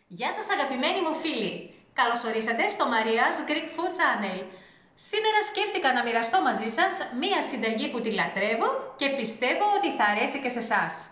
Γεια σας αγαπημένοι μου φίλοι! Καλώς ορίσατε στο Maria's Greek Food Channel. Σήμερα σκέφτηκα να μοιραστώ μαζί σας μία συνταγή που τη λατρεύω και πιστεύω ότι θα αρέσει και σε εσάς.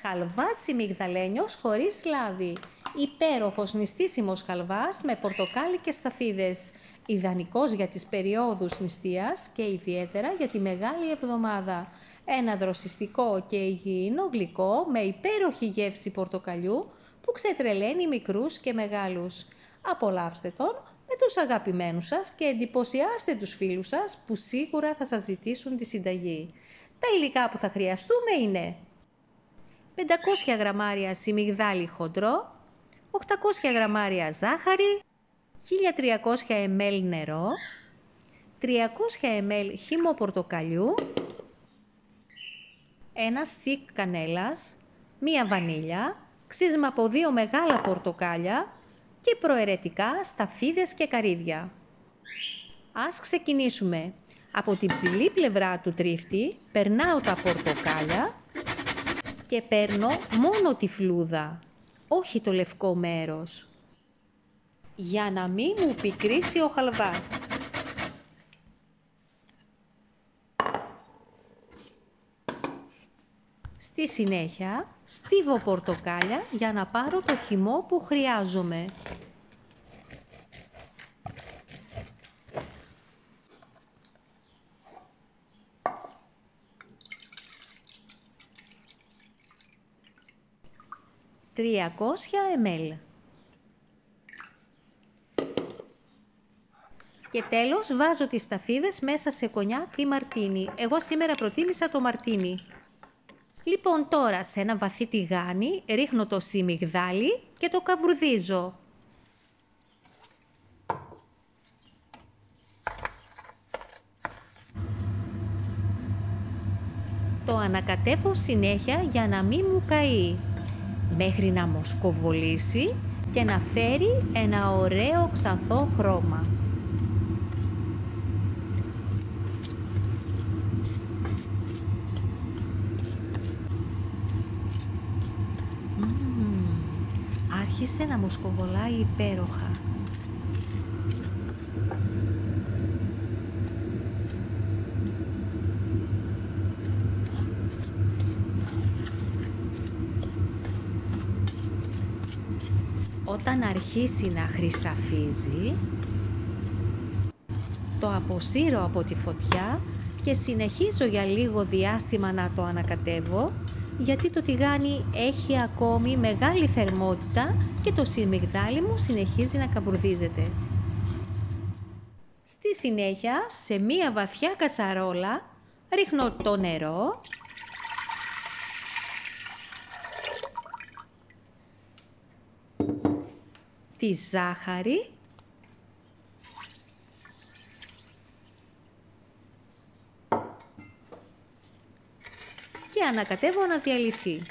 Χαλβάς ημιγδαλένιος χωρίς λάδι. Υπέροχος νηστίσιμος χαλβάς με πορτοκάλι και σταφίδες. Ιδανικός για τις περιόδους νηστείας και ιδιαίτερα για τη Μεγάλη Εβδομάδα. Ένα δροσιστικό και υγιεινό γλυκό με υπέροχη γεύση πορτοκαλιού που ξετρελαίνει μικρούς και μεγάλους. Απολαύστε τον με τους αγαπημένους σας και εντυπωσιάστε τους φίλους σας που σίγουρα θα σας ζητήσουν τη συνταγή. Τα υλικά που θα χρειαστούμε είναι 500 γραμμάρια σιμιγδάλι χοντρό, 800 γραμμάρια ζάχαρη, 1300 ml νερό, 300 ml χυμό πορτοκαλιού, ένα στικ κανέλας, μία βανίλια, ξύσμα από 2 μεγάλα πορτοκάλια και προαιρετικά σταφίδες και καρύδια. Ας ξεκινήσουμε. Από την ψηλή πλευρά του τρίφτη περνάω τα πορτοκάλια και παίρνω μόνο τη φλούδα, όχι το λευκό μέρος, για να μην μου πικρίσει ο χαλβάς. Στη συνέχεια στίβω πορτοκάλια για να πάρω το χυμό που χρειάζομαι. ...300 ml. Και τέλος βάζω τις σταφίδες μέσα σε κονιάκ ή μαρτίνι. Εγώ σήμερα προτίμησα το μαρτίνι. Λοιπόν, τώρα σε ένα βαθύ τηγάνι ρίχνω το σιμιγδάλι και το καβουρδίζω. Το ανακατεύω συνέχεια για να μην μου καεί, μέχρι να μοσκοβολήσει και να φέρει ένα ωραίο ξανθό χρώμα. Άρχισε να μοσκοβολάει υπέροχα. Όταν αρχίσει να χρυσαφίζει, το αποσύρω από τη φωτιά και συνεχίζω για λίγο διάστημα να το ανακατεύω, γιατί το τηγάνι έχει ακόμη μεγάλη θερμότητα και το σιμιγδάλι μου συνεχίζει να καβουρδίζεται. Στη συνέχεια, σε μία βαθιά κατσαρόλα, ρίχνω το νερό, τη ζάχαρη και ανακατεύω να διαλυθεί.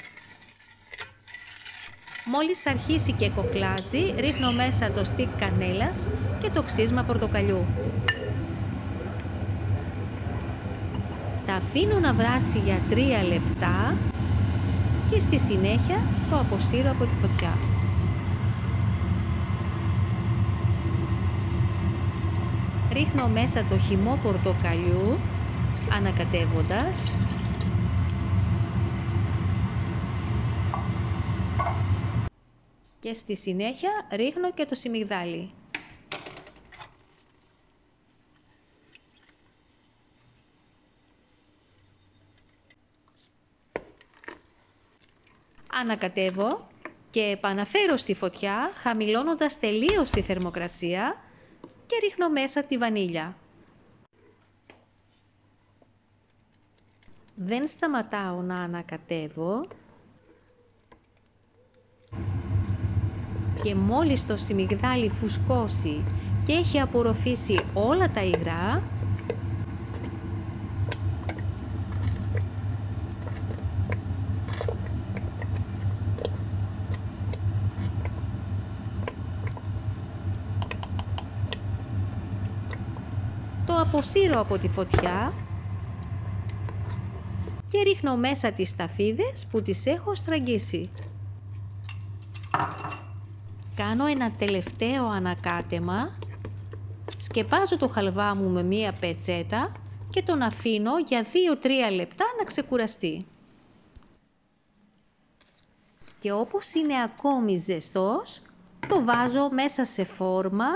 Μόλις αρχίσει και κοκλάζει, ρίχνω μέσα το στικ κανέλας και το ξύσμα πορτοκαλιού. Τα αφήνω να βράσει για 3 λεπτά και στη συνέχεια το αποσύρω από τη φωτιά. Ρίχνω μέσα το χυμό πορτοκαλιού, ανακατεύοντας, και στη συνέχεια ρίχνω και το σιμιγδάλι. Ανακατεύω και επαναφέρω στη φωτιά, χαμηλώνοντας τελείως τη θερμοκρασία, και ρίχνω μέσα τη βανίλια. Δεν σταματάω να ανακατεύω και μόλις το σιμιγδάλι φουσκώσει και έχει απορροφήσει όλα τα υγρά, το αποσύρω από τη φωτιά και ρίχνω μέσα τις σταφίδες που τις έχω στραγγίσει. Κάνω ένα τελευταίο ανακάτεμα, σκεπάζω το χαλβά μου με μία πετσέτα και τον αφήνω για 2-3 λεπτά να ξεκουραστεί. Και όπως είναι ακόμη ζεστός, το βάζω μέσα σε φόρμα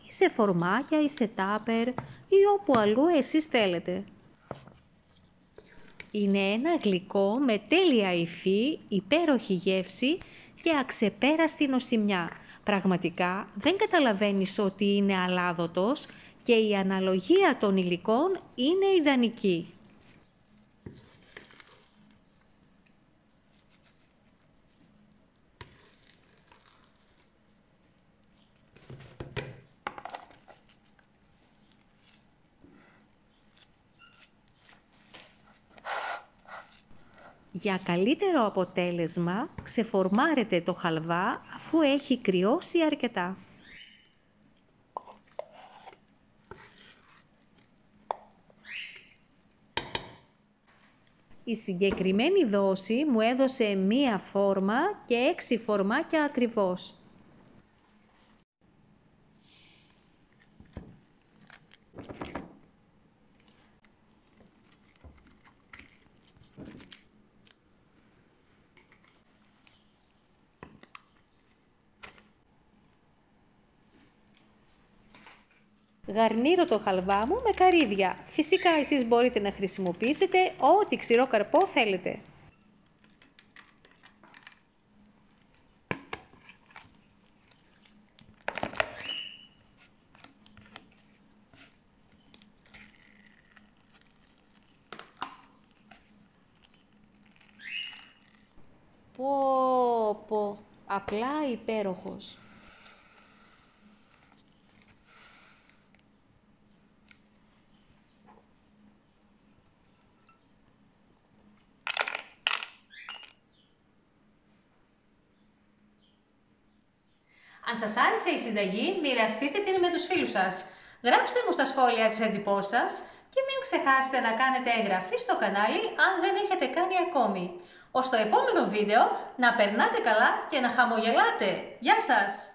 ή σε φορμάκια ή σε τάπερ ή όπου αλλού εσείς θέλετε. Είναι ένα γλυκό με τέλεια υφή, υπέροχη γεύση και αξεπέραστη νοστιμιά. Πραγματικά δεν καταλαβαίνεις ότι είναι αλάδοτος και η αναλογία των υλικών είναι ιδανική. Για καλύτερο αποτέλεσμα, ξεφορμάρετε το χαλβά αφού έχει κρυώσει αρκετά. Η συγκεκριμένη δόση μου έδωσε μία φόρμα και 6 φορμάκια ακριβώς. Γαρνίρω το χαλβά μου με καρύδια. Φυσικά εσείς μπορείτε να χρησιμοποιήσετε ό,τι ξηρό καρπό θέλετε. Πω, απλά υπέροχος. Αν σας άρεσε η συνταγή, μοιραστείτε την με τους φίλους σας. Γράψτε μου στα σχόλια τις εντυπώσεις σας και μην ξεχάσετε να κάνετε εγγραφή στο κανάλι αν δεν έχετε κάνει ακόμη. Ως το επόμενο βίντεο, να περνάτε καλά και να χαμογελάτε. Γεια σας!